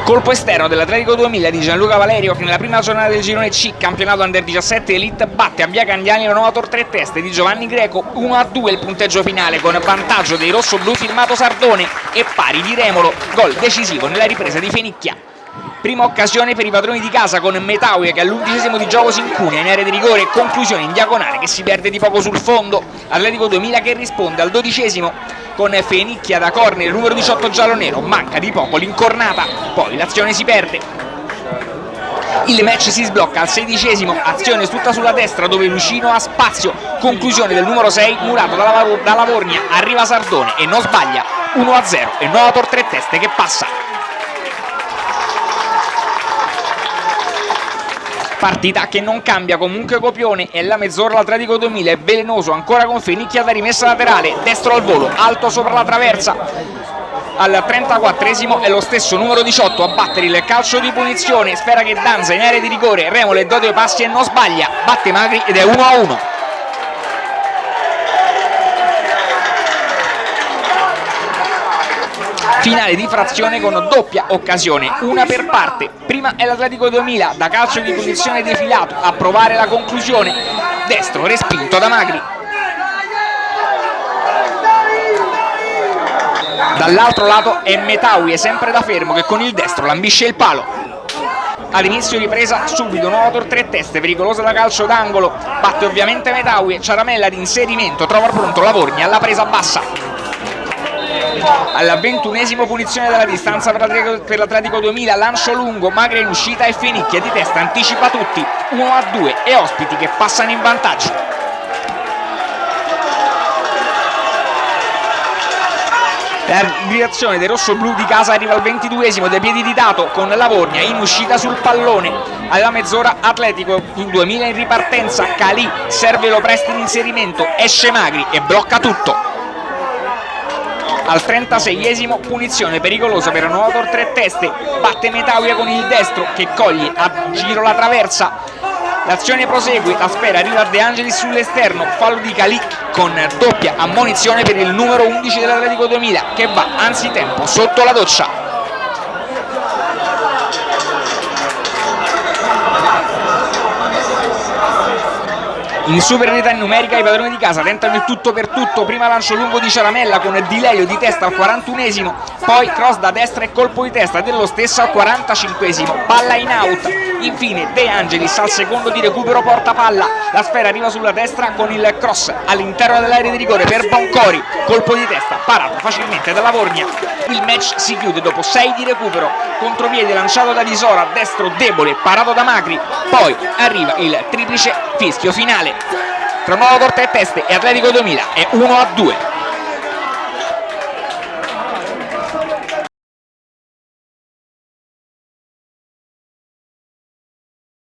Colpo esterno dell'Atletico 2000 di Gianluca Valerio, che nella prima giornata del girone C, campionato Under 17 Elite, batte a Via Candiani la Novator 3 teste di Giovanni Greco. 1-2 il punteggio finale, con vantaggio dei rossoblù firmato Sardone e pari di Remolo, gol decisivo nella ripresa di Fenicchia. Prima occasione per i padroni di casa, con Metaue che all'11° di gioco si incunia in area di rigore, conclusione in diagonale che si perde di poco sul fondo. Atletico 2000 che risponde al 12° con Fenicchia da corner, il numero 18 giallo-nero, manca di poco l'incornata, poi l'azione si perde. Il match si sblocca al 16°, azione tutta sulla destra dove Lucino ha spazio, conclusione del numero 6 murato da Lavornia, arriva Sardone e non sbaglia. 1-0 e Novator 3 teste che passa. Partita che non cambia comunque copione, e la mezz'ora l'Atletico 2000 è velenoso ancora con Fenicchia da rimessa laterale, destro al volo, alto sopra la traversa. Al 34° è lo stesso numero 18 a battere il calcio di punizione, sfera che danza in area di rigore, Remolo e Dodeo passi e non sbaglia, batte Magri ed è 1-1. Finale di frazione con doppia occasione, una per parte. Prima è l'Atletico 2000 da calcio di punizione defilato a provare la conclusione, destro respinto da Magri. Dall'altro lato è Metaue, sempre da fermo, che con il destro lambisce il palo. Ad inizio ripresa subito Novator 3 teste, pericolosa da calcio d'angolo, batte ovviamente Metaue, Ciaramella di inserimento, trova pronto Lavorni alla presa bassa. Alla 21° punizione dalla distanza per l'Atletico 2000, lancio lungo, Magri in uscita e Fenicchia di testa anticipa tutti. 1-2 e ospiti che passano in vantaggio. La direzione dei rossoblù di casa arriva al 22° dai piedi di Dato, con Lavornia in uscita sul pallone. Alla mezz'ora Atletico in 2000 in ripartenza, Calì serve lo presta in inserimento, esce Magri e blocca tutto. Al 36° punizione pericolosa per Novator 3 teste, batte Metaue con il destro che coglie a giro la traversa. L'azione prosegue, la sfera arriva a De Angelis sull'esterno, fallo di Calì con doppia ammonizione per il numero 11 dell'Atletico 2000 che va anzitempo sotto la doccia. In superiorità numerica i padroni di casa tentano il tutto per tutto, prima lancio lungo di Ciaramella con Dileio di testa al 41°, poi cross da destra e colpo di testa dello stesso al 45°, palla in out. Infine De Angelis al secondo di recupero porta palla, la sfera arriva sulla destra con il cross all'interno dell'area di rigore per Boncori, colpo di testa parato facilmente da Lavornia. Il match si chiude dopo 6 di recupero, contropiede lanciato da Disora, destro debole parato da Magri, poi arriva il triplice fischio finale tra Novator 3 teste e Atletico 2000 è 1-2.